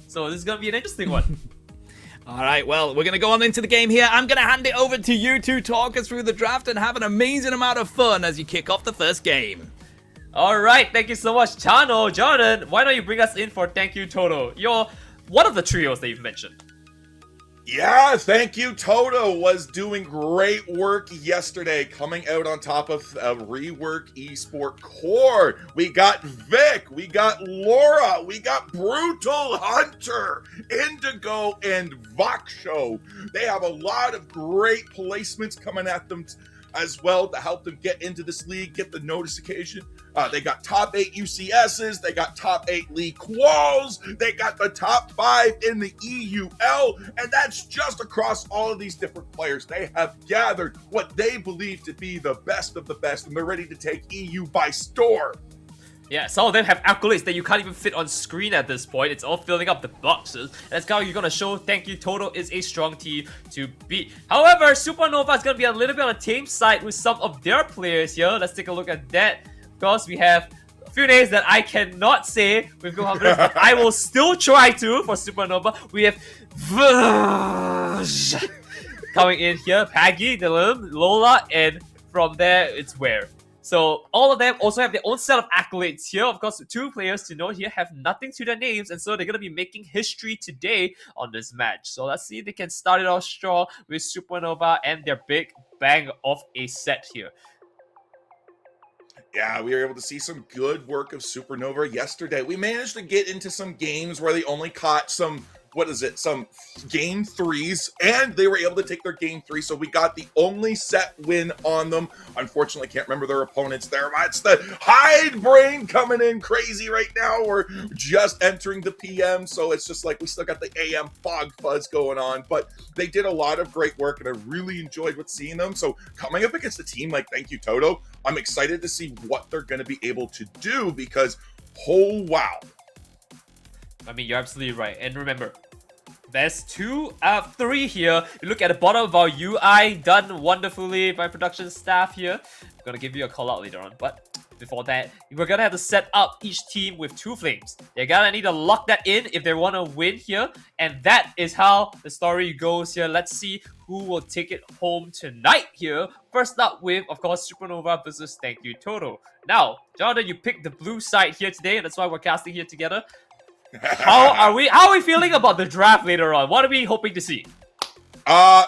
So this is gonna be an interesting one. All right, well, we're going to go on into the game here. I'm going to hand it over to you to talk us through the draft and have an amazing amount of fun as you kick off the first game. Alright, thank you so much, Chano. Jonathan, why don't you bring us in for Thank You, Todo? You're one of the trios that you've mentioned. Yeah, thank you. Todo was doing great work yesterday, coming out on top of a rework esport core. We got Vic, we got Laura, we got Brutal Hunter, Indigo, and Voxshow. They have a lot of great placements coming at them as well to help them get into this league, get the notification. They got top 8 UCSs, they got top 8 league quals, they got the top 5 in the EUL, and that's just across all of these different players. They have gathered what they believe to be the best of the best, and they're ready to take EU by storm. Yeah, some of them have accolades that you can't even fit on screen at this point. It's all filling up the boxes. That's how you're gonna show Thank You Todo is a strong team to beat. However, Supernova is gonna be a little bit on the tame side with some of their players here. Let's take a look at that. Of course, we have a few names that I cannot say with good confidence, but I will still try to for Supernova. We have coming in here, Paggy, Dylan, Lola, and from there it's Where. So all of them also have their own set of accolades here. Of course, 2 players to note here have nothing to their names, and so they're going to be making history today on this match. So let's see if they can start it off strong with Supernova and their big bang of a set here. Yeah, we were able to see some good work of Supernova yesterday. We managed to get into some games where they only caught some game 3s, and they were able to take their game 3, so we got the only set win on them. Unfortunately, can't remember their opponents there. It's the Hyde brain coming in crazy right now. We're just entering the PM, so it's just like we still got the AM fog fuzz going on, but they did a lot of great work, and I really enjoyed seeing them. So coming up against a team like Thank You Todo, I'm excited to see what they're going to be able to do, because oh wow. I mean, you're absolutely right. And remember, there's 2 out of 3 here. You look at the bottom of our UI, done wonderfully by production staff here. I'm gonna give you a call out later on, but before that, we're gonna have to set up each team with 2 flames. They're gonna need to lock that in if they want to win here, and that is how the story goes here. Let's see who will take it home tonight here. First up with, of course, Supernova versus Thank You Todo. Now, Jonathan, you picked the blue side here today, and that's why we're casting here together. How are we feeling about the draft later on? What are we hoping to see?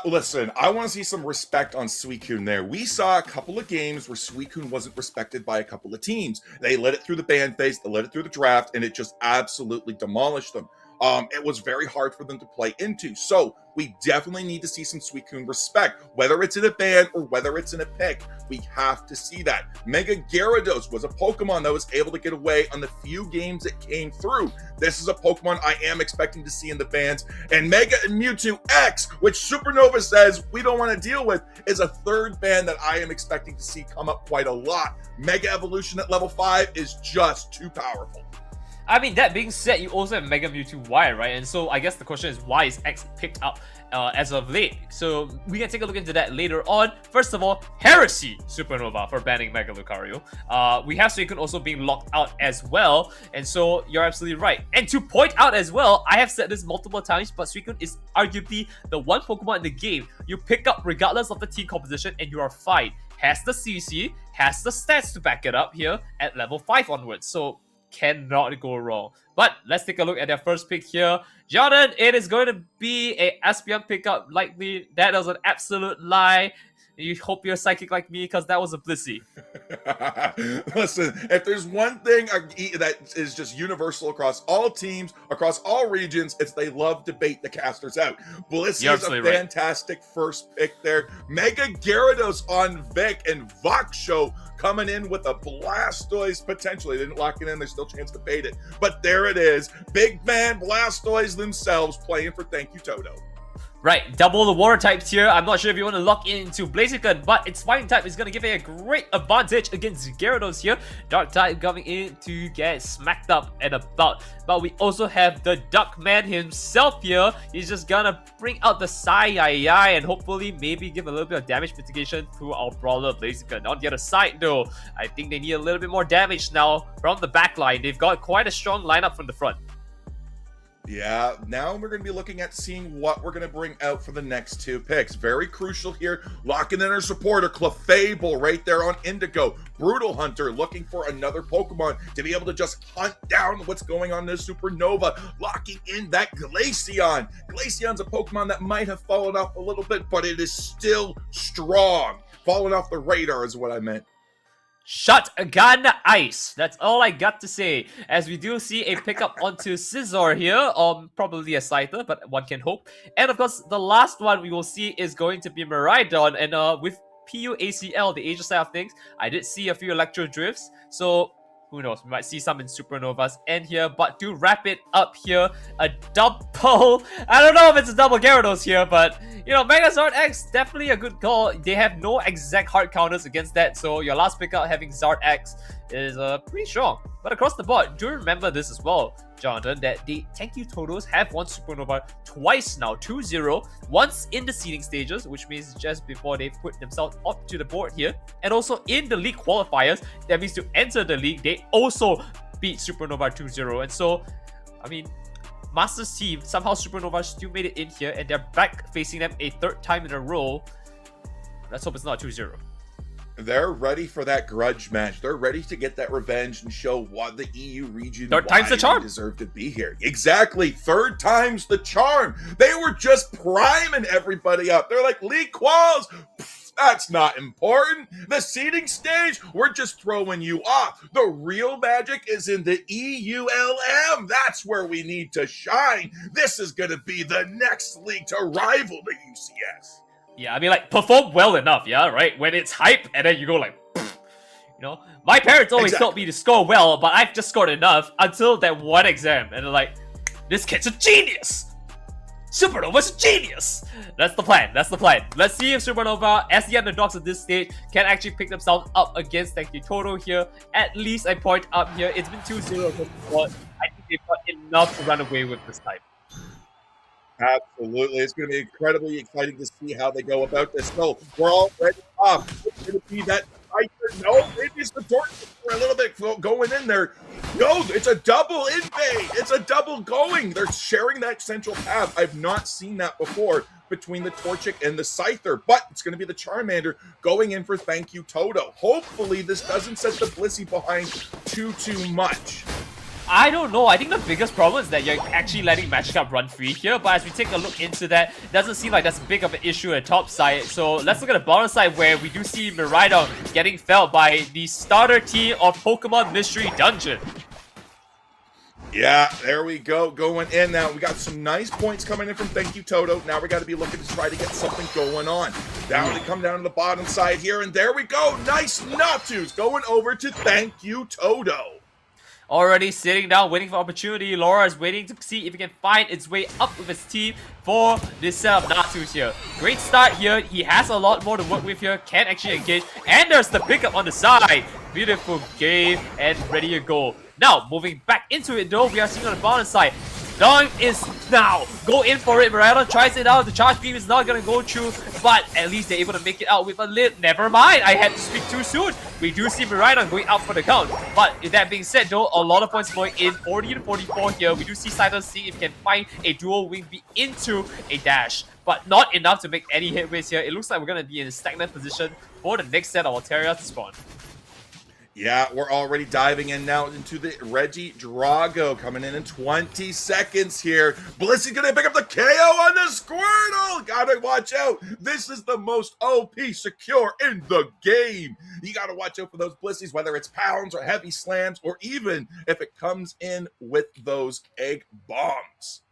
Listen, I want to see some respect on Suicune there. We saw a couple of games where Suicune wasn't respected by a couple of teams. They let it through the ban phase, they let it through the draft, and it just absolutely demolished them. It was very hard for them to play into. So we definitely need to see some Suicune respect, whether it's in a ban or whether it's in a pick. We have to see that. Mega Gyarados was a Pokemon that was able to get away on the few games it came through. This is a Pokemon I am expecting to see in the bans. And Mega and Mewtwo X, which Supernova says we don't want to deal with, is a 3rd ban that I am expecting to see come up quite a lot. Mega Evolution at level 5 is just too powerful. I mean, that being said, you also have Mega Mewtwo Y, right? And so I guess the question is, why is X picked up as of late? So we can take a look into that later on. First of all, Heresy Supernova for banning Mega Lucario. We have Suicune also being locked out as well. And so you're absolutely right. And to point out as well, I have said this multiple times, but Suicune is arguably the one Pokemon in the game you pick up regardless of the team composition and you are fine. Has the CC, has the stats to back it up here at level 5 onwards. So cannot go wrong. But let's take a look at their first pick here. Jonathan, it is going to be a SPM pickup likely. That was an absolute lie. You hope you're psychic like me, because that was a Blissey. Listen, if there's one thing that is just universal across all teams, across all regions, it's they love to bait the casters out. Blissey is a fantastic first pick there. Mega Gyarados on Vic, and Voxshow coming in with a Blastoise potentially. They didn't lock it in, there's still a chance to bait it. But there it is. Big man Blastoise themselves playing for Thank You Todo. Right, double the water types here. I'm not sure if you want to lock into Blaziken, but its fighting type is going to give it a great advantage against Gyarados here. Dark type coming in to get smacked up and about. But we also have the Duckman himself here. He's just going to bring out the Sai-Ai and hopefully maybe give a little bit of damage mitigation to our brawler Blaziken. On the other side though, I think they need a little bit more damage now from the back line. They've got quite a strong lineup from the front. Yeah, now we're going to be looking at seeing what we're going to bring out for the next 2 picks. Very crucial here. Locking in our supporter, Clefable right there on Indigo. Brutal Hunter looking for another Pokemon to be able to just hunt down what's going on in this Supernova. Locking in that Glaceon. Glaceon's a Pokemon that might have fallen off a little bit, but it is still strong. Falling off the radar is what I meant. Shotgun Ice. That's all I got to say. As we do see a pickup onto Scizor here, probably a Scyther, but one can hope. And of course, the last one we will see is going to be Miraidon. And with PUACL, the Asia side of things, I did see a few Electro Drifts. So who knows? We might see some in Supernova's end here. But to wrap it up here, a double. I don't know if it's a double Gyarados here, but you know, Megazord X, definitely a good call. They have no exact hard counters against that, so your last pickup having Zard X is pretty strong. But across the board, do remember this as well, Johnathan, that the Thank You Todos have won Supernova twice now, 2-0, once in the seeding stages, which means just before they put themselves up to the board here, and also in the league qualifiers. That means to enter the league, they also beat Supernova 2-0, and so, I mean, Masters team, somehow Supernova still made it in here, and they're back facing them a 3rd time in a row. Let's hope it's not 2-0. They're ready for that grudge match. They're ready to get that revenge and show what the EU region 3rd time's the charm. Deserve to be here. Exactly, 3rd time's the charm. They were just priming everybody up. They're like, league quals, that's not important. The seeding stage, we're just throwing you off. The real magic is in the EULM. That's where we need to shine. This is going to be the next league to rival the UCS. Yeah, I mean, like, perform well enough, yeah, right? When it's hype, and then you go like, pfft. You know? My parents always told me to score well, but I've just scored enough until that one exam, and they're like, this kid's a genius! Supernova's a genius! That's the plan, that's the plan. Let's see if Supernova, as the underdogs at this stage, can actually pick themselves up against Thank You Todo here. At least a point up here. It's been 2-0 across the board. I think they've got enough to run away with this time. Absolutely. It's going to be incredibly exciting to see how they go about this. So we're all ready off. It's going to be that Scyther. No, maybe it's the Torch for a little bit going in there. No, it's a double invade. It's a double going. They're sharing that central path. I've not seen that before between the Torchic and the Scyther, but it's going to be the Charmander going in for Thank You Todo. Hopefully this doesn't set the Blissey behind too much. I don't know. I think the biggest problem is that you're actually letting Magic Up run free here, but as we take a look into that, it doesn't seem like that's big of an issue at top side. So let's look at the bottom side where we do see Miraidon getting felled by the starter team of Pokemon Mystery Dungeon. Yeah, there we go. Going in now. We got some nice points coming in from Thank You Todo. Now we got to be looking to try to get something going on. Down to come down to the bottom side here, and there we go. Nice Natus going over to Thank You Todo. Already sitting down, waiting for opportunity. Laura is waiting to see if he can find its way up with his team for this set of Natus here. Great start here. He has a lot more to work with here. Can actually engage. And there's the pickup on the side. Beautiful game and ready to go. Now, moving back into it though, we are seeing on the bottom side. Dawn is now. Go in for it. Miraidon tries it out. The charge beam is not going to go through, but at least they're able to make it out with a lid. Never mind. I had to speak too soon. We do see Miraidon going out for the count. But with that being said, though, a lot of points going in. 40 to 44 here. We do see Scyther see if he can find a dual wing beat into a dash, but not enough to make any headways here. It looks like we're going to be in a stagnant position for the next set of Altaria to spawn. Yeah, we're already diving in now into the Regidrago coming in 20 seconds here. Blissey's gonna pick up the KO on the Squirtle. Gotta watch out. This is the most OP secure in the game. You gotta watch out for those Blisseys, whether it's pounds or heavy slams, or even if it comes in with those egg bombs.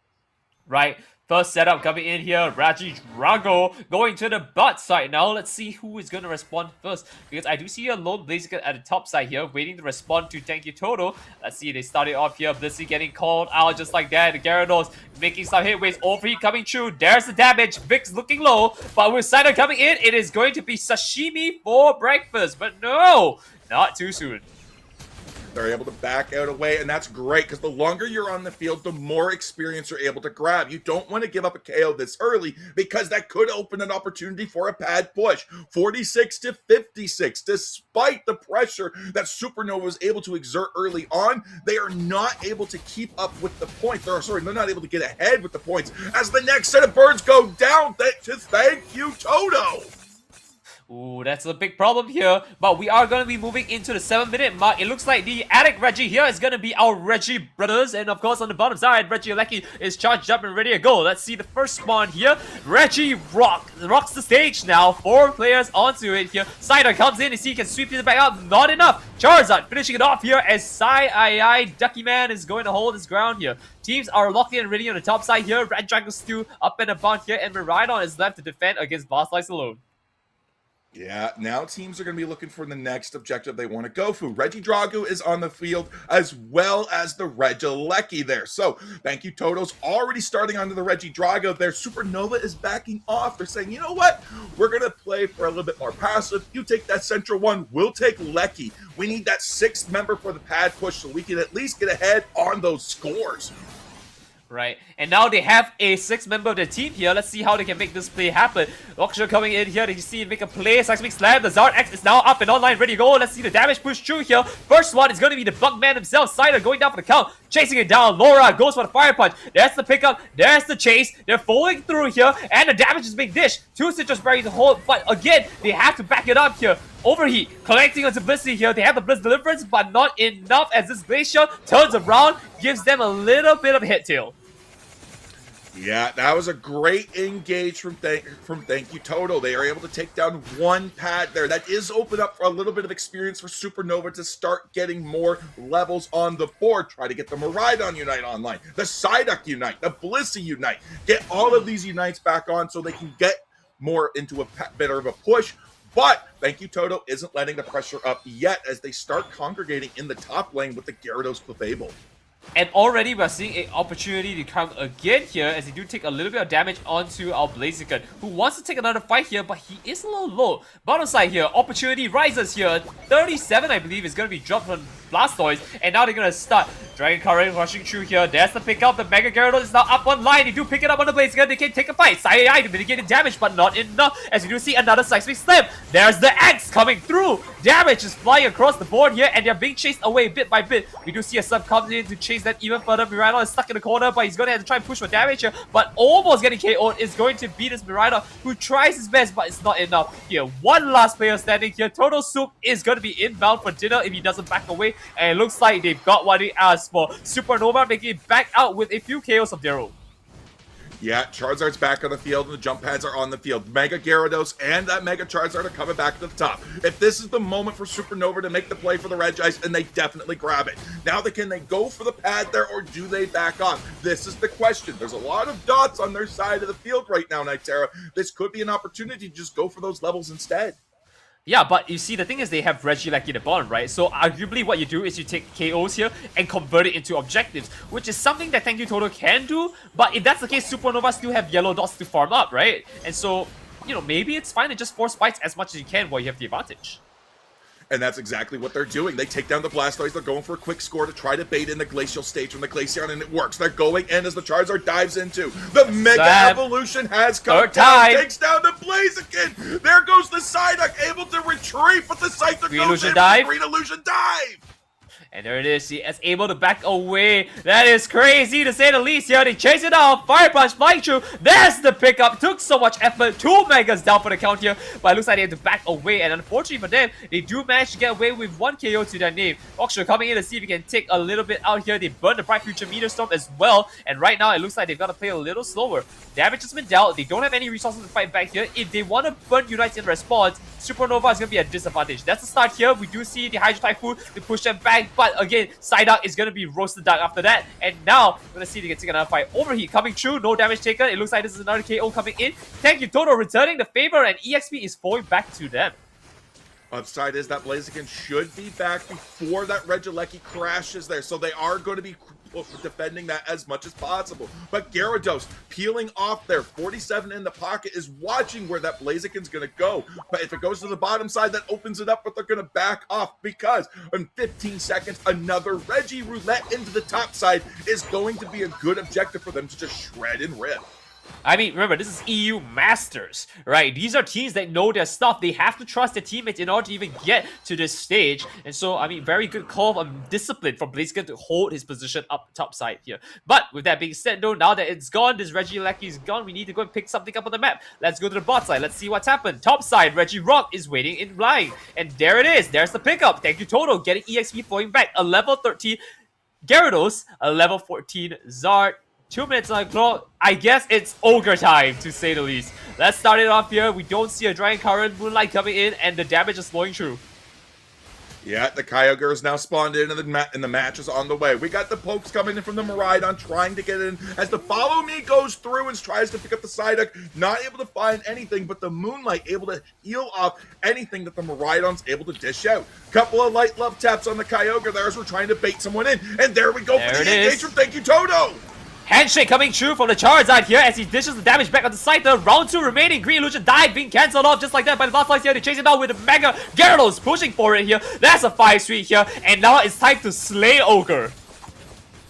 Right. First setup coming in here, Regidrago going to the butt side now. Let's see who is going to respond first, because I do see a lone Blaziken at the top side here, waiting to respond to Thank You Todo. Let's see, they started off here, Blissey getting called out just like that. The Gyarados making some headways, overheat coming through. There's the damage, Vix looking low, but with Scyther coming in, it is going to be sashimi for breakfast, but no, not too soon. They're able to back out away, and that's great because the longer you're on the field, the more experience you're able to grab. You don't want to give up a KO this early because that could open an opportunity for a pad push. 46 to 56, despite the pressure that Supernova was able to exert early on, they are not able to keep up with the points. They're not able to get ahead with the points as the next set of birds go down. Thank you, Todo. Ooh, that's a big problem here, but we are going to be moving into the 7-minute mark. It looks like the addict Reggie here is going to be our Reggie brothers, and of course on the bottom side, Reggie Lecky is charged up and ready to go. Let's see the first spawn here. Reggie rocks the stage now. 4 players onto it here. Cider comes in, and see he can sweep it back up. Not enough. Charizard finishing it off here as Ducky Man is going to hold his ground here. Teams are locked in and ready on the top side here. Red Dragon Stew up and about here, and Miraidon is left to defend against Blastoise alone. Yeah, now teams are going to be looking for the next objective they want to go for. Reggie Dragu is on the field as well as the Regieleki there. So, thank you, Toto's already starting onto the Reggie Drago there. Supernova is backing off. They're saying, you know what? We're going to play for a little bit more passive. You take that central one. We'll take Lecky. We need that 6th member for the pad push so we can at least get ahead on those scores. Right, and now they have a 6th member of the team here. Let's see how they can make this play happen. Lockshaw coming in here. Did you see him make a play? Seismic Slam. The Zard X is now up and online, ready to go. Let's see the damage push through here. First one is going to be the Bugman himself. Cider going down for the count. Chasing it down. Laura goes for the Fire Punch. There's the pickup. There's the chase. They're falling through here, and the damage is being dished. 2 Citrus Berries to hold, but again, they have to back it up here. Overheat, collecting onto Blissey here. They have the Bliss Deliverance, but not enough as this Glacier turns around, gives them a little bit of hit tail. Yeah, that was a great engage from Thank You Todo. They are able to take down 1 pad there. That is open up for a little bit of experience for Supernova to start getting more levels on the board. Try to get the Miraidon Unite online, the Psyduck Unite, the Blissey Unite. Get all of these Unites back on so they can get more into a better of a push. But Thank You Todo isn't letting the pressure up yet as they start congregating in the top lane with the Gyarados Clefable. And already we're seeing an opportunity to come again here as they do take a little bit of damage onto our Blaziken, who wants to take another fight here, but he is a little low. Bottom side here, opportunity rises here. 37, I believe, is going to be dropped from Blastoise, and now they're going to start Dragon Current rushing through here. There's the pickup. The Mega Gyarados is now up one line. They do pick it up on the Blaziken. They can take a fight. Sai to mitigate the damage, but not enough as you do see another Seismic Slam. There's the X coming through. Damage is flying across the board here, and they're being chased away bit by bit. We do see a sub coming in to chase that even further. Miraidon is stuck in the corner, but he's going to have to try and push for damage here, but almost getting KO'd is going to beat this Miraidon, who tries his best, but it's not enough here. One last player standing here. Total Soup is going to be inbound for dinner if he doesn't back away, and it looks like they've got what they asked for. Supernova making it back out with a few KOs of their own. Yeah, Charizard's back on the field, and the jump pads are on the field. Mega Gyarados and that Mega Charizard are coming back to the top. If this is the moment for Supernova to make the play for the Regis, and they definitely grab it. Now, can they go for the pad there, or do they back off? This is the question. There's a lot of dots on their side of the field right now, Nyterra. This could be an opportunity to just go for those levels instead. Yeah, but you see, the thing is they have Regieleki at the bottom, right? So arguably what you do is you take KOs here and convert it into objectives, which is something that Thank You Todo can do, but if that's the case, Supernova still have yellow dots to farm up, right? And so, you know, maybe it's fine to just force fights as much as you can while you have the advantage. And that's exactly what they're doing. They take down the Blastoise. They're going for a quick score to try to bait in the Glacial stage from the Glaceon, and it works. They're going in as the Charizard dives into. The Mega Evolution has come down. Takes down the Blaziken. There goes the Psyduck, able to retreat, but the Psyduck goes in for Green Illusion Dive. And there it is. He is able to back away. That is crazy to say the least here. They chase it off. Fire Punch flying through. There's the pickup. Took so much effort. 2 Megas down for the count here. But it looks like they have to back away. And unfortunately for them, they do manage to get away with 1 KO to their name. Oxtra coming in to see if he can take a little bit out here. They burn the Bright Future Meteor Storm as well. And right now, it looks like they've got to play a little slower. Damage has been dealt. They don't have any resources to fight back here. If they want to burn Unites in response, Supernova is going to be a disadvantage. That's the start here. We do see the Hydro Typhoon to push them back. But again, Psyduck is going to be roasted dark after that. And now, we're going to see they can take another fight. Overheat coming through. No damage taken. It looks like this is another KO coming in. Thank You Todo returning the favor, and EXP is falling back to them. Upside is that Blaziken should be back before that Regieleki crashes there. So they are going to be defending that as much as possible. But Gyarados peeling off there, 47 in the pocket, is watching where that Blaziken's going to go. But if it goes to the bottom side, that opens it up, but they're going to back off because in 15 seconds, another Reggie Roulette into the top side is going to be a good objective for them to just shred and rip. I mean, remember, this is EU Masters, right? These are teams that know their stuff. They have to trust their teammates in order to even get to this stage. And so, I mean, very good call of discipline from Blaziken to hold his position up top side here. But with that being said, though, now that it's gone, this Reggie Lackey is gone, we need to go and pick something up on the map. Let's go to the bot side. Let's see what's happened. Top side, Reggie Rock is waiting in line. And there it is. There's the pickup. Thank you, Todo, getting EXP flowing back. A level 13 Gyarados, a level 14 Zard. 2 minutes on the clock. I guess it's ogre time, to say the least. Let's start it off here. We don't see a Drying Current, Moonlight coming in, and the damage is flowing through. Yeah, the Kyogre is now spawned in, and the match is on the way. We got the pokes coming in from the Miraidon, trying to get in as the Follow Me goes through and tries to pick up the Psyduck. Not able to find anything, but the Moonlight able to heal off anything that the Miraidon's able to dish out. Couple of light love taps on the Kyogre there as we're trying to bait someone in. And there we go for the engagement. Thank you, Todo! Handshake coming through from the Charizard here as he dishes the damage back on the side. The round 2 remaining. Green Illusion dive being cancelled off just like that by the Butterflies here. They chase it down with a Mega Gyarados pushing for it here. That's a 5-3 here. And now it's time to slay Ogre.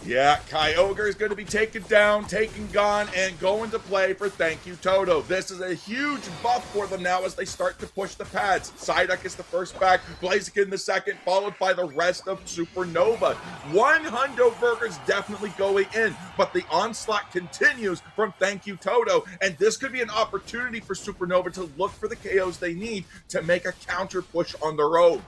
Yeah, Kyogre is going to be taken down, gone, and going to play for Thank You, Todo. This is a huge buff for them now as they start to push the pads. Psyduck is the first back, Blaziken the second, followed by the rest of Supernova. 100 burgers definitely going in, but the onslaught continues from Thank You, Todo, and this could be an opportunity for Supernova to look for the KOs they need to make a counter push on the road.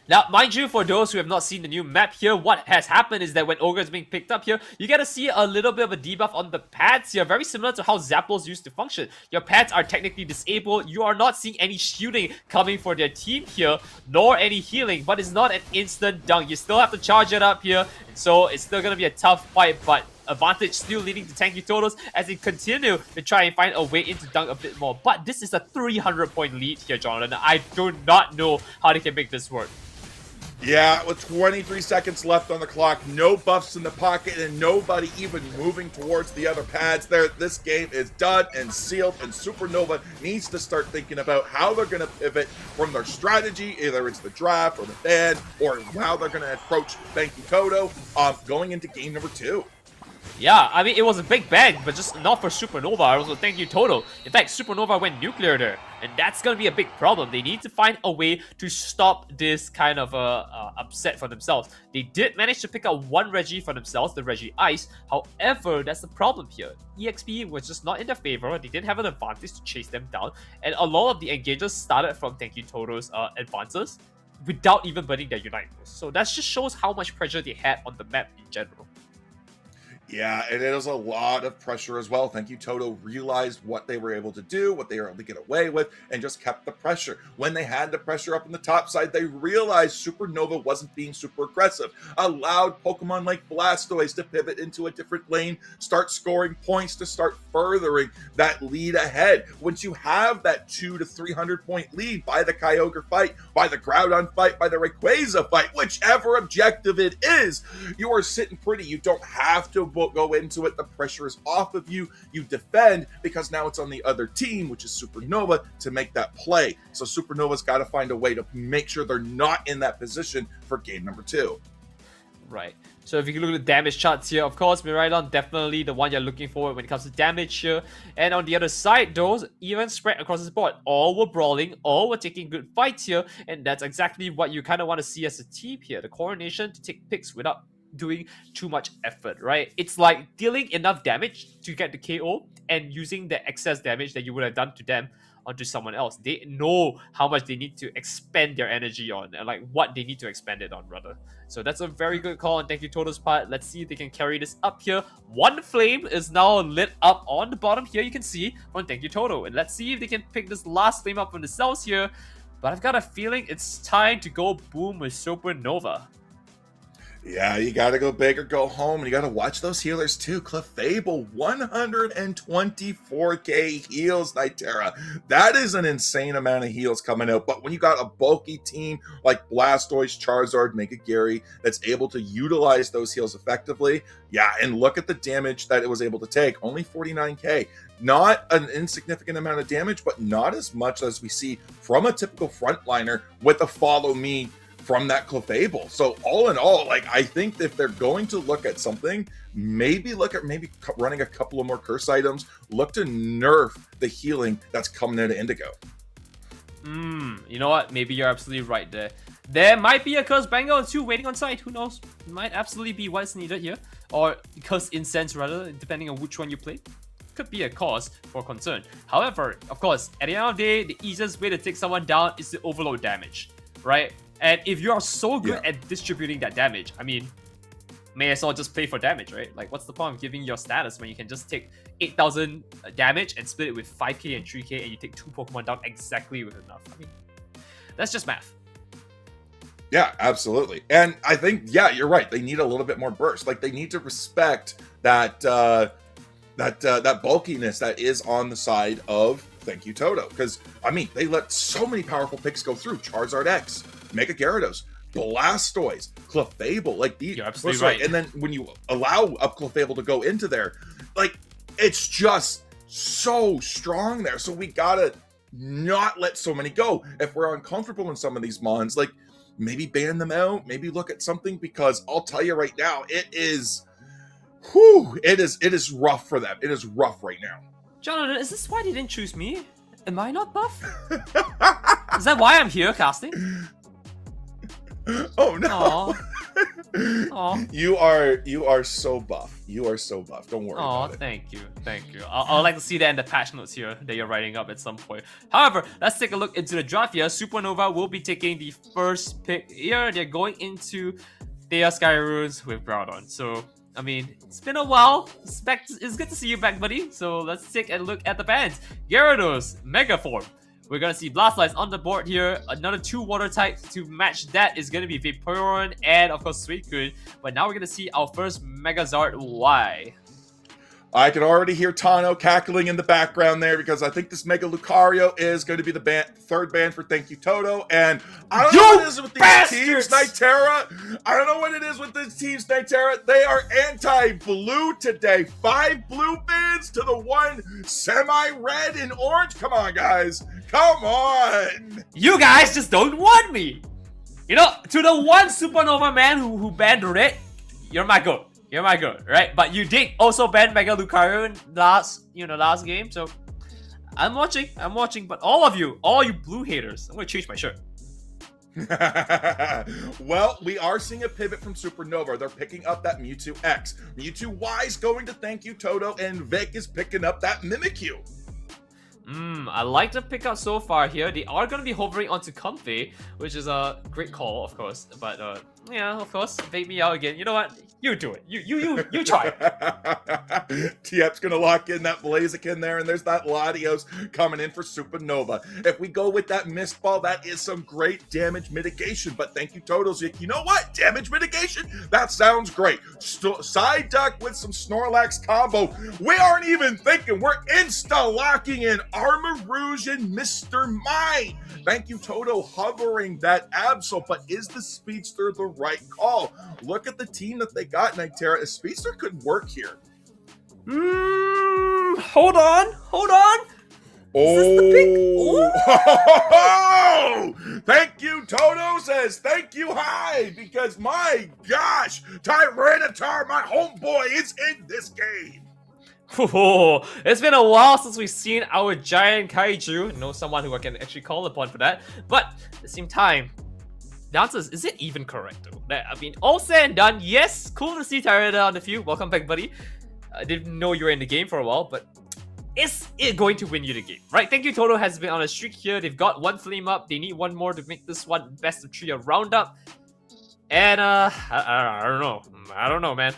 Now, mind you, for those who have not seen the new map here, what has happened is that when Ogre is being picked up here, you get to see a little bit of a debuff on the pads here, very similar to how Zapdos used to function. Your pads are technically disabled. You are not seeing any shielding coming for their team here, nor any healing, but it's not an instant dunk. You still have to charge it up here, and so it's still going to be a tough fight, but advantage still leading to Thank You Todos as they continue to try and find a way into dunk a bit more. But this is a 300-point lead here, Johnathan. I do not know how they can make this work. Yeah, with 23 seconds left on the clock, no buffs in the pocket, and nobody even moving towards the other pads there. This game is done and sealed, and Supernova needs to start thinking about how they're going to pivot from their strategy, either it's the draft or the ban, or how they're going to approach Thank You, Todo, going into game number 2. Yeah, I mean, it was a big bang, but just not for Supernova. Also, Thank You, Todo. In fact, Supernova went nuclear there, and that's going to be a big problem. They need to find a way to stop this kind of upset for themselves. They did manage to pick up one Reggie for themselves, the Reggie Ice. However, that's the problem here. EXP was just not in their favor. They didn't have an advantage to chase them down, and a lot of the engages started from Thank You, Todo's advances without even burning their Unite boost. So that just shows how much pressure they had on the map in general. Yeah, and it was a lot of pressure as well. Thank You, Todo realized what they were able to do, what they were able to get away with, and just kept the pressure. When they had the pressure up in the top side, they realized Supernova wasn't being super aggressive. Allowed Pokemon like Blastoise to pivot into a different lane, start scoring points to start furthering that lead ahead. Once you have that 200 to 300 point lead by the Kyogre fight, by the Groudon fight, by the Rayquaza fight, whichever objective it is, you are sitting pretty. You don't have to go into it. The pressure is off of you. You defend because now it's on the other team, which is Supernova, to make that play. So Supernova's got to find a way to make sure they're not in that position for game number 2. Right. So if you look at the damage charts here, of course, Miraidon definitely the one you're looking for when it comes to damage here. And on the other side, those even spread across the board. All were brawling, all were taking good fights here, and that's exactly what you kind of want to see as a team here. The coordination to take picks without doing too much effort, right? It's like dealing enough damage to get the KO and using the excess damage that you would have done to them onto someone else. They know how much they need to expend their energy on, and like what they need to expend it on, rather. So that's a very good call on Thank You, Todo's part. Let's see if they can carry this up here. One flame is now lit up on the bottom here, you can see, on Thank You, Todo. And let's see if they can pick this last flame up from themselves here. But I've got a feeling it's time to go boom with Supernova. Yeah, you gotta go big or go home, and you gotta watch those healers too. Clefable, 124k heals, Nyterra. That is an insane amount of heals coming out. But when you got a bulky team like Blastoise, Charizard, Mega Gary that's able to utilize those heals effectively, yeah, and look at the damage that it was able to take. Only 49k. Not an insignificant amount of damage, but not as much as we see from a typical frontliner with a follow me from that Clefable. So all in all, like, I think if they're going to look at something, maybe look at running a couple of more curse items, look to nerf the healing that's coming out of Indigo. You know what? Maybe you're absolutely right there. There might be a curse banger or two waiting on site. Who knows? Might absolutely be what's needed here. Or curse incense rather, depending on which one you play. Could be a cause for concern. However, of course, at the end of the day, the easiest way to take someone down is to overload damage, right? And if you are so good at distributing that damage, I mean, may as well just play for damage, right? Like, what's the point of giving your status when you can just take 8,000 damage and split it with 5k and 3k and you take 2 Pokemon down exactly with enough? I mean, that's just math. Yeah, absolutely. And I think, yeah, you're right. They need a little bit more burst. Like, they need to respect that that bulkiness that is on the side of Thank You Todo. Because, I mean, they let so many powerful picks go through. Charizard X, Mega Gyarados, Blastoise, Clefable, like these. You're absolutely right. And then when you allow a Clefable to go into there, like, it's just so strong there. So we gotta not let so many go. If we're uncomfortable in some of these mons, like, maybe ban them out, maybe look at something, because I'll tell you right now, it is rough for them. It is rough right now. Johnathan, is this why they didn't choose me? Am I not buff? Is that why I'm here casting? Oh no. Aww. You are so buff. You are so buff. Don't worry about it. Thank you. I'd like to see that in the patch notes here that you're writing up at some point. However, let's take a look into the draft here. Supernova will be taking the first pick here. They're going into Thea Sky Runes with Groudon. So, I mean, it's been a while. It's good to see you back, buddy. So let's take a look at the bands. Gyarados, Mega Form. We're going to see Blastoise on the board here. Another 2 water types to match that is going to be Vaporeon and, of course, Suicune. But now we're going to see our first Megazord Y. I can already hear Tano cackling in the background there, because I think this Mega Lucario is going to be the third band for Thank You Toto. And I don't know what it is with these teams, Nyterra. I don't know what it is with these teams, Nyterra. They are anti-blue today. 5 blue bands to the 1 semi-red and orange. Come on, guys. Come on. You guys just don't want me. You know, to the 1 Supernova man who banned red, you're my goat. You're my goat, right? But you did also ban Mega Lucario in last game, so I'm watching, but all you blue haters, I'm gonna change my shirt. Well, we are seeing a pivot from Supernova. They're picking up that Mewtwo X. Mewtwo Y is going to Thank You Toto, and Vic is picking up that Mimikyu. I like the pickup so far here. They are going to be hovering onto Comfey, which is a great call, of course. But, yeah, of course, bait me out again. You know what? You do it. You try. Tiep's going to lock in that Blaziken there, and there's that Latios coming in for Supernova. If we go with that Mist Ball, that is some great damage mitigation. But Thank You, Toto's. You know what? Damage mitigation? That sounds great. Side Duck with some Snorlax combo. We aren't even thinking. We're insta-locking in Armor Rouge and Mr. Mime. Thank You, Todo, hovering that Absol. But is the Speedster the right call? Look at the team that they got, Nyterra. A Speedster could work here. Hold on. Is this the pick? Thank You, Toto says thank you, hi, because my gosh, Tyranitar, my homeboy, is in this game. Oh, it's been a while since we've seen our giant kaiju. Know someone who I can actually call upon for that. But at the same time, the answer is it even correct though? I mean, all said and done, yes, cool to see Tyranitar on the field. Welcome back, buddy. I didn't know you were in the game for a while, but is it going to win you the game? Right, Thank You Toto has been on a streak here. They've got 1 flame up. They need 1 more to make this one best of 3 a roundup. And I don't know, man.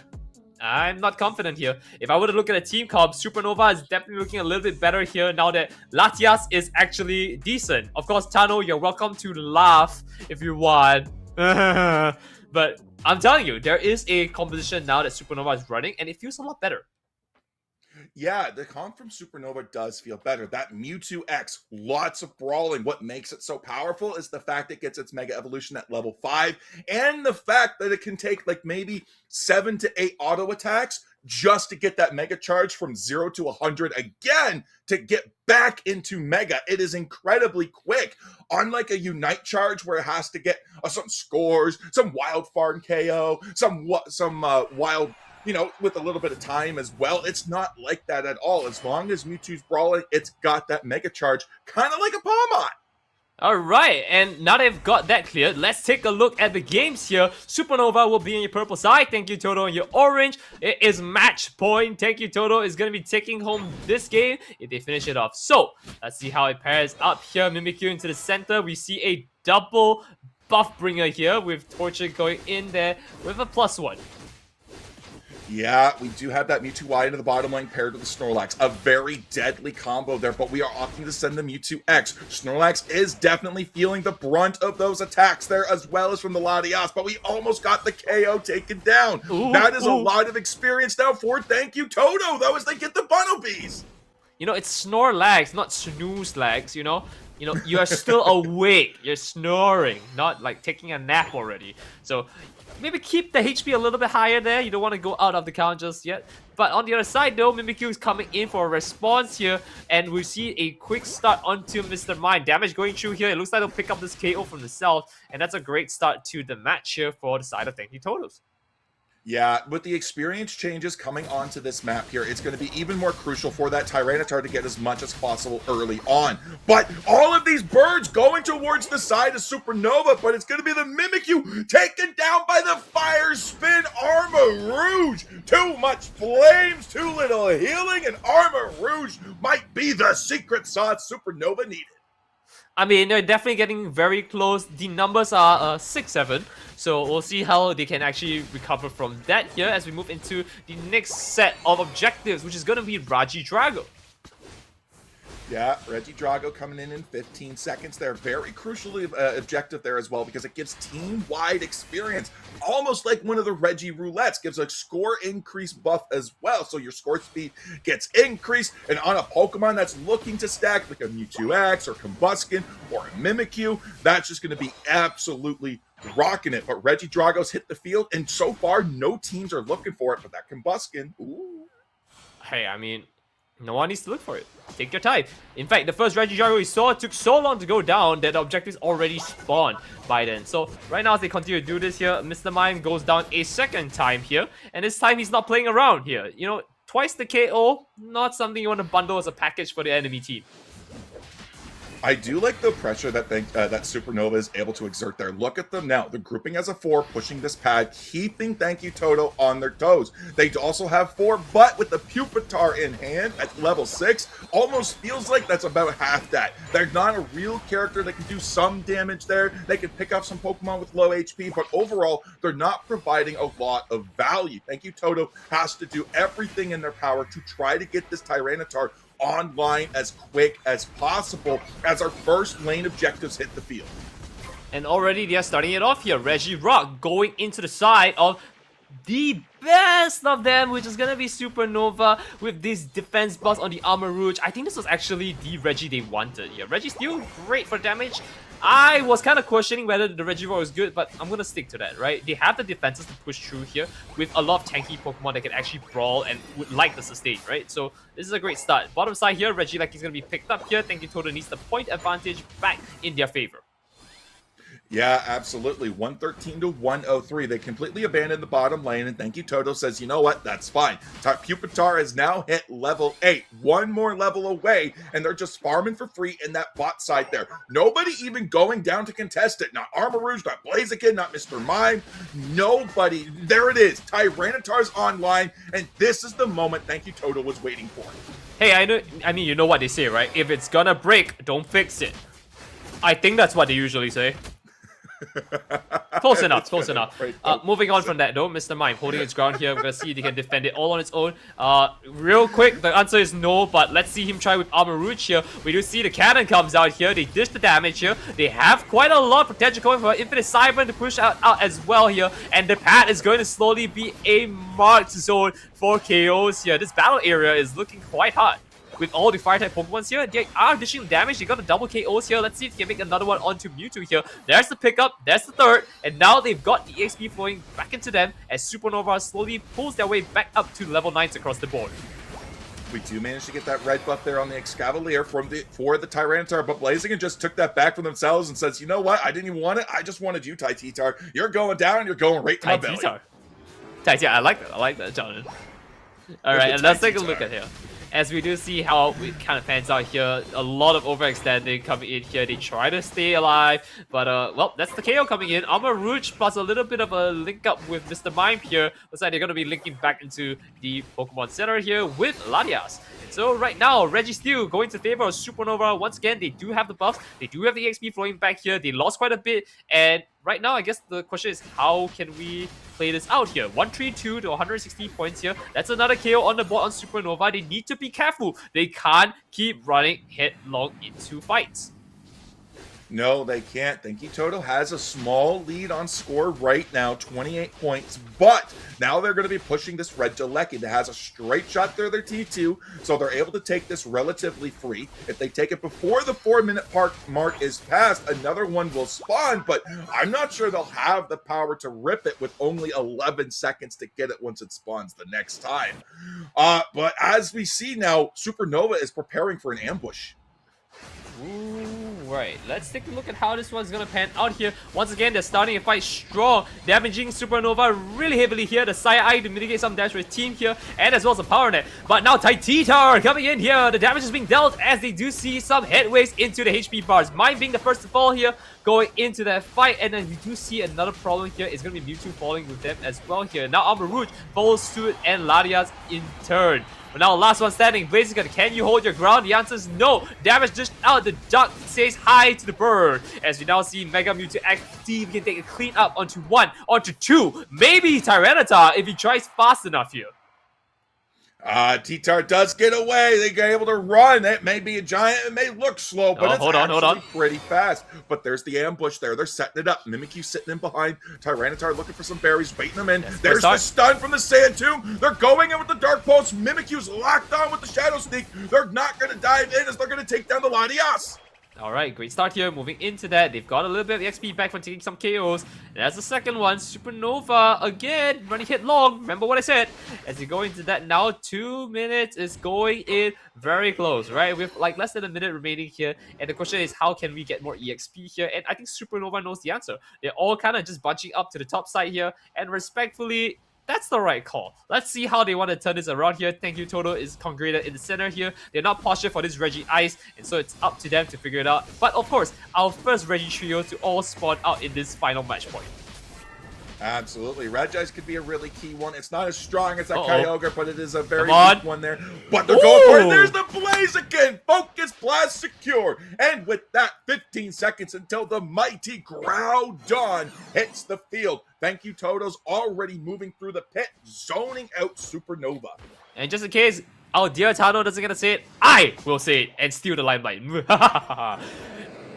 I'm not confident here. If I were to look at a team comp, Supernova is definitely looking a little bit better here now that Latias is actually decent. Of course, Tano, you're welcome to laugh if you want. But I'm telling you, there is a composition now that Supernova is running, and it feels a lot better. Yeah, the comp from Supernova does feel better. That Mewtwo X, lots of brawling. What makes it so powerful is the fact it gets its Mega Evolution at level 5, and the fact that it can take like maybe 7 to 8 auto attacks just to get that Mega Charge from 0 to 100 again to get back into Mega. It is incredibly quick. Unlike a Unite Charge where it has to get some scores, some Wild Farm KO, some wild, with a little bit of time as well. It's not like that at all. As long as Mewtwo's brawling, it's got that Mega Charge, kind of like a Palmot. Alright, and now they've got that cleared, let's take a look at the games here. Supernova will be on your purple side, thank you Todo on your orange. It is match point, thank you Todo is going to be taking home this game if they finish it off. So, let's see how it pairs up here. Mimikyu into the center, we see a double buff bringer here with Torture going in there with a +1. Yeah, we do have that Mewtwo Y into the bottom lane paired with the Snorlax. A very deadly combo there, but we are opting to send the Mewtwo X. Snorlax is definitely feeling the brunt of those attacks there, as well as from the Latias, but we almost got the KO taken down. That is a lot of experience now for thank you Todo, though, as they get the Bunnelbees. It's Snorlax, not Snoozelax, you are still awake, you're snoring, not like taking a nap already. So maybe keep the HP a little bit higher there. You don't want to go out of the count just yet. But on the other side though, Mimikyu is coming in for a response here, and we see a quick start onto Mr. Mime. Damage going through here. It looks like they'll pick up this KO from the south, and that's a great start to the match here for the side of Thank You Todos. Yeah, with the experience changes coming onto this map here, it's going to be even more crucial for that Tyranitar to get as much as possible early on. But all of these birds going towards the side of Supernova, but it's going to be the Mimikyu taken down by the Fire Spin Armor Rouge. Too much flames, too little healing, and Armor Rouge might be the secret sauce Supernova needed. I mean, they're definitely getting very close. The numbers are 6-7. So we'll see how they can actually recover from that here as we move into the next set of objectives, which is going to be Raji Drago. Yeah, Regidrago coming in 15 seconds there. Very crucially objective there as well, because it gives team-wide experience. Almost like one of the Regi Roulettes. Gives a score increase buff as well. So your score speed gets increased. And on a Pokemon that's looking to stack, like a Mewtwo X or Combuskin or a Mimikyu, that's just going to be absolutely rocking it. But Regidrago's hit the field, and so far, no teams are looking for it. But that Combuskin, ooh. Hey, I mean, no one needs to look for it. Take your time. In fact, the first Regidrago we saw took so long to go down that the objectives already spawned by then. So right now as they continue to do this here, Mr. Mime goes down a second time here. And this time he's not playing around here. Twice the KO, not something you want to bundle as a package for the enemy team. I do like the pressure that that Supernova is able to exert there. Look at them now. They're grouping as a 4, pushing this pad, keeping Thank You Todo on their toes. They also have 4, but with the Pupitar in hand at level 6, almost feels like that's about half that. They're not a real character that can do some damage there. They can pick up some Pokemon with low HP, but overall, they're not providing a lot of value. Thank You Todo has to do everything in their power to try to get this Tyranitar online as quick as possible as our first lane objectives hit the field. And already they are starting it off here. Regirock going into the side of the best of them, which is gonna be Supernova with this defense buff on the Armor Rouge. I think this was actually the Regi they wanted here. Regi's still great for damage. I was kind of questioning whether the Regirock was good, but I'm gonna stick to that, right? They have the defenses to push through here with a lot of tanky Pokemon that can actually brawl and would like the sustain, right? So this is a great start. Bottom side here, Regi like he's gonna be picked up here. Thank You Todo needs the point advantage back in their favor. Yeah, absolutely. 113 to 103. They completely abandoned the bottom lane, and Thank You Todo says, you know what, that's fine. Pupitar has now hit level 8. One more level away, and they're just farming for free in that bot side there. Nobody even going down to contest it. Not Armor Rouge, not Blaziken, not Mr. Mime. Nobody. There it is. Tyranitar's online, and this is the moment Thank You Todo was waiting for. Hey, I mean, you know what they say, right? If it's gonna break, don't fix it. I think that's what they usually say. Close enough, close enough. Moving on from that though, Mr. Mime holding its ground here. We're gonna see if he can defend it all on its own. Real quick, the answer is no, but let's see him try with Armor Rouge here. We do see the cannon comes out here. They dish the damage here. They have quite a lot of potential going for Infinite Cyber to push out as well here. And the pad is going to slowly be a marked zone for KOs here. This battle area is looking quite hot. With all the fire-type Pokemons here, they are dishing damage. They got the double KOs here. Let's see if they can make another one onto Mewtwo here. There's the pickup. There's the third. And now they've got the EXP flowing back into them as Supernova slowly pulls their way back up to level 9s across the board. We do manage to get that red buff there on the Excavalier for the Tyranitar, but Blaziken just took that back for themselves and says, you know what? I didn't even want it. I just wanted you, Tytitar. You're going down and you're going right to my belly. Tytitar, I like that, Jonathan. Alright, and let's take a look at here. As we do see how it kind of pans out here, a lot of overextending coming in here. They try to stay alive, but well, that's the KO coming in. Armor Rouge plus a little bit of a link up with Mr. Mime here. Looks like they're going to be linking back into the Pokemon Center here with Latias. So right now, Registeel going to favor of Supernova. Once again, they do have the buffs. They do have the XP flowing back here. They lost quite a bit, and right now, I guess the question is, how can we play this out here? 132 to 160 points here. That's another KO on the board on Supernova. They need to be careful. They can't keep running headlong into fights. No, they can't. Thank you, Todo has a small lead on score right now, 28 points. But now they're going to be pushing this red Jalecky that has a straight shot through their T2, so they're able to take this relatively free. If they take it before the 4-minute mark is passed, another one will spawn, but I'm not sure they'll have the power to rip it with only 11 seconds to get it once it spawns the next time. But as we see now, Supernova is preparing for an ambush. Ooh, right. Let's take a look at how this one's gonna pan out here. Once again, they're starting a fight strong, damaging Supernova really heavily here. The Side Eye to mitigate some damage with Team here, and as well as a Power Net. But now Tytitar coming in here. The damage is being dealt as they do see some headways into the HP bars. Mine being the first to fall here, going into that fight, and then we do see another problem here. It's gonna be Mewtwo falling with them as well here. Now Armor Rouge follows suit and Latias in turn. But now last one standing, Blaziken, can you hold your ground? The answer is no. Damage dished out. The duck says hi to the bird. As we now see Mega Mewtwo active, can take a clean up onto 1, onto 2, maybe Tyranitar if he tries fast enough here. T-Tar does get away. They get able to run. It may be a giant. It may look slow, but it's actually pretty fast. But there's the ambush there. They're setting it up. Mimikyu sitting in behind. Tyranitar looking for some berries, baiting them in. There's the stun from the Sand Tomb. They're going in with the Dark Pulse. Mimikyu's locked on with the Shadow Sneak. They're not going to dive in as they're going to take down the Latias. Alright, great start here. Moving into that, they've got a little bit of XP back from taking some KOs. And that's the second one. Supernova, again, running hit long. Remember what I said. As you go into that now, 2 minutes is going in very close, right? We have like less than a minute remaining here. And the question is, how can we get more EXP here? And I think Supernova knows the answer. They're all kind of just bunching up to the top side here. And respectfully, that's the right call. Let's see how they want to turn this around here. Thank you, Todo is congregated in the center here. They're not postured for this Reggie Ice, and so it's up to them to figure it out. But of course, our first Reggie trio to all spawn out in this final match point. Absolutely. Regice could be a really key one. It's not as strong as that Kyogre, but it is a very weak one there. But they're going for it. There's the Blaziken. Focus Blast secure. And with that, 15 seconds until the mighty Groudon hits the field. Thank you, Todo's already moving through the pit, zoning out Supernova. And just in case our dear Tano doesn't get to say it, I will say it and steal the limelight.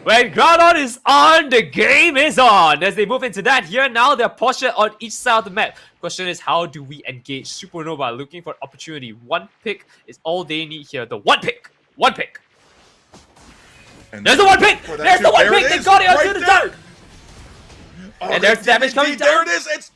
When Groudon is on, the game is on. As they move into that here now, they're postured on each side of the map. Question is, how do we engage Supernova? Looking for opportunity. One pick is all they need here. The one pick. One pick. And there's the one pick. There's the one pick. They got it onto the duck. And there's damage coming down. There it is. It's...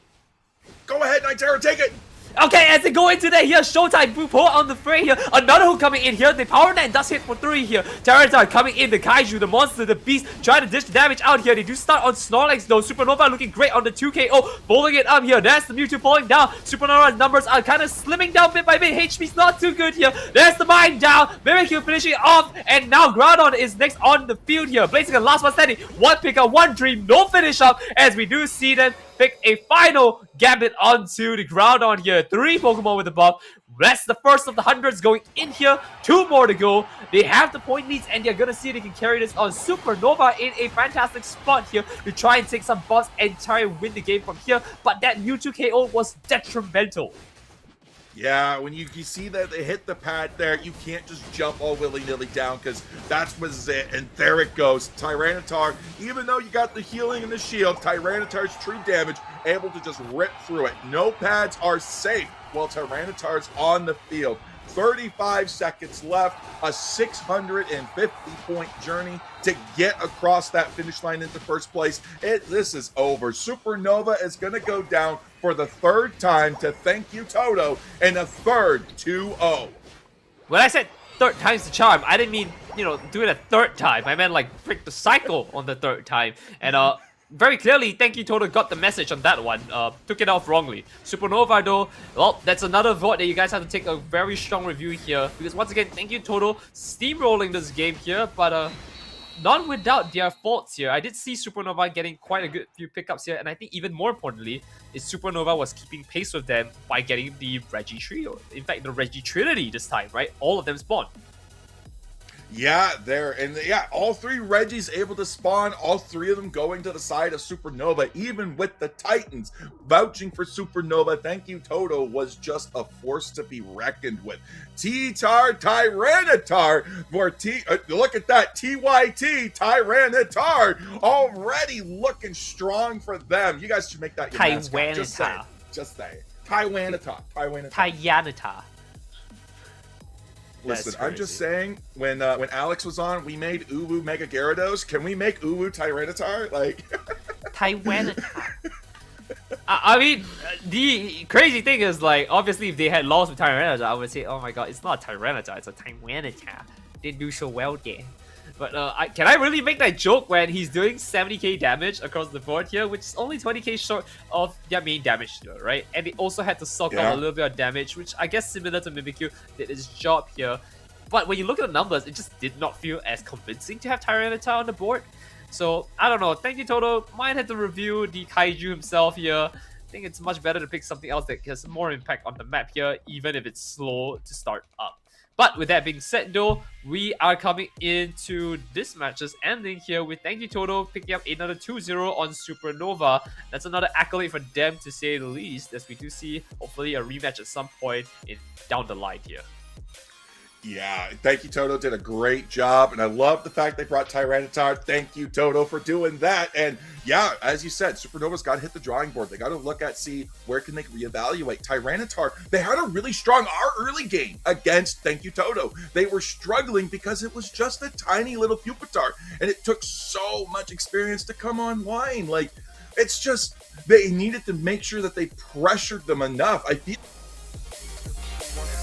Go ahead, Nyterra. Take it. Okay, as they go into that here, Showtime pull on the fray here. Another hook coming in here. The Power Net does hit for 3 here. Tyranitar coming in. The Kaiju, the monster, the beast, trying to dish the damage out here. They do start on Snorlax though. Supernova looking great on the 2KO. Bowling it up here. There's the Mewtwo falling down. Supernova's numbers are kind of slimming down bit by bit. HP's not too good here. There's the Mine down. Mimikyu finishing off. And now Groudon is next on the field here. Blaziken last one standing. One pick up, one dream. No finish up. As we do see them pick a final Gambit onto the Groudon here. 3 Pokemon with the buff. That's the first of the hundreds going in here. 2 more to go. They have the point leads, and you're gonna see they can carry this on. Supernova in a fantastic spot here to try and take some buffs and try and win the game from here. But that Mewtwo KO was detrimental. Yeah, when you see that they hit the pad there, you can't just jump all willy-nilly down because that's what's it. And there it goes. Tyranitar, even though you got the healing and the shield, Tyranitar's true damage, able to just rip through it. No pads are safe while Tyranitar's on the field. 35 seconds left, a 650-point journey to get across that finish line into first place. This is over. Supernova is going to go down for the 3rd time to thank you, Todo, and a third 2-0. When I said 3rd time's the charm, I didn't mean, you know, do it a 3rd time. I meant like break the cycle on the 3rd time. And very clearly, thank you, Todo got the message on that one. Took it off wrongly. Supernova, though, well, that's another vote that you guys have to take a very strong review here. Because once again, thank you, Todo, steamrolling this game here. But not without their faults here. I did see Supernova getting quite a good few pickups here. And I think even more importantly, is Supernova was keeping pace with them by getting the Reggie Trio. In fact, the Reggie Trinity this time, right? All of them spawned. Yeah, all 3 Reggies able to spawn, all 3 of them going to the side of Supernova, even with the Titans vouching for Supernova. Thank you, Todo, was just a force to be reckoned with. T-Tar Tyranitar for look at that, TYT Tyranitar already looking strong for them. You guys should make that your mascot. Just say it. Tyranitar. Listen, I'm just saying, when Alex was on, we made Uwu Mega Gyarados. Can we make Uwu Tyranitar? Like, Tyranitar. I mean, the crazy thing is, like, obviously, if they had lost with Tyranitar, I would say, oh my god, it's not a Tyranitar, it's a Tyranitar. They do so well there. But can I really make that joke when he's doing 70k damage across the board here, which is only 20k short of their main damage dealer, right? And they also had to suck out a little bit of damage, which I guess similar to Mimikyu did its job here. But when you look at the numbers, it just did not feel as convincing to have Tyranitar on the board. So, I don't know. Thank you, Todo. Might have to review the Kaiju himself here. I think it's much better to pick something else that has more impact on the map here, even if it's slow to start up. But with that being said, though, we are coming into this match's ending here with thank you, Todo, picking up another 2-0 on Supernova. That's another accolade for them, to say the least, as we do see, hopefully, a rematch at some point down the line here. Yeah, thank you, Todo. Did a great job, and I love the fact they brought Tyranitar. Thank you, Todo, for doing that. And yeah, as you said, Supernova's got to hit the drawing board. They got to look at, see where can they reevaluate. Tyranitar, they had a really strong early game against thank you, Todo. They were struggling because it was just a tiny little Pupitar, and it took so much experience to come online. Like, it's just, they needed to make sure that they pressured them enough. I feel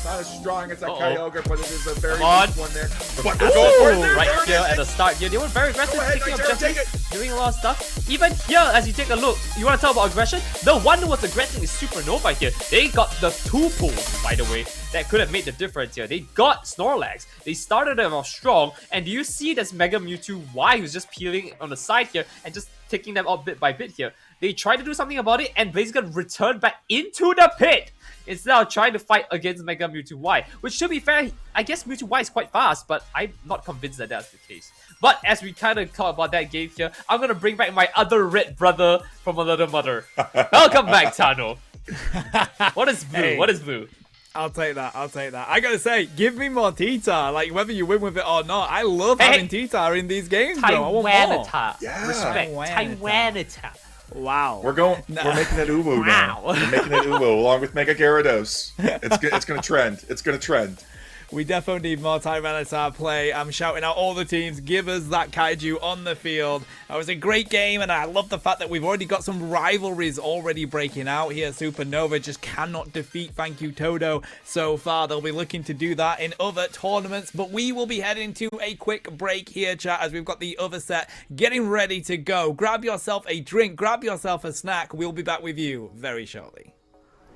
not as strong as that Kyogre, but it is a very good one there. But right here at the start here, they were very aggressive, picking up Jeffy, doing a lot of stuff. Even here, as you take a look, you want to talk about aggression? The one who was aggressing is Supernova here. They got the 2 pulls, by the way, that could have made the difference here. They got Snorlax. They started them off strong, and do you see this Mega Mewtwo Y who's just peeling on the side here and just taking them out bit by bit here? They tried to do something about it, and Blaziken returned back into the pit instead of trying to fight against Mega Mewtwo Y. Which, to be fair, I guess Mewtwo Y is quite fast, but I'm not convinced that that's the case. But as we kind of talk about that game here, I'm going to bring back my other red brother from another mother. Welcome back, Tano. What is blue? Hey. What is blue? I'll take that. I gotta say, give me more T-Tar. Like, whether you win with it or not, I love having T-Tar in these games, bro. I want more. Yeah. Respect. Tyranitar. Wow. We're making it Uwu now. We're making it Uwu along with Mega Gyarados. It's gonna trend. It's gonna trend. We definitely need more Tyranitar play. I'm shouting out all the teams. Give us that Kaiju on the field. That was a great game, and I love the fact that we've already got some rivalries already breaking out here. Supernova just cannot defeat thank you, Todo, so far. They'll be looking to do that in other tournaments, but we will be heading to a quick break here, chat, as we've got the other set getting ready to go. Grab yourself a drink, grab yourself a snack. We'll be back with you very shortly.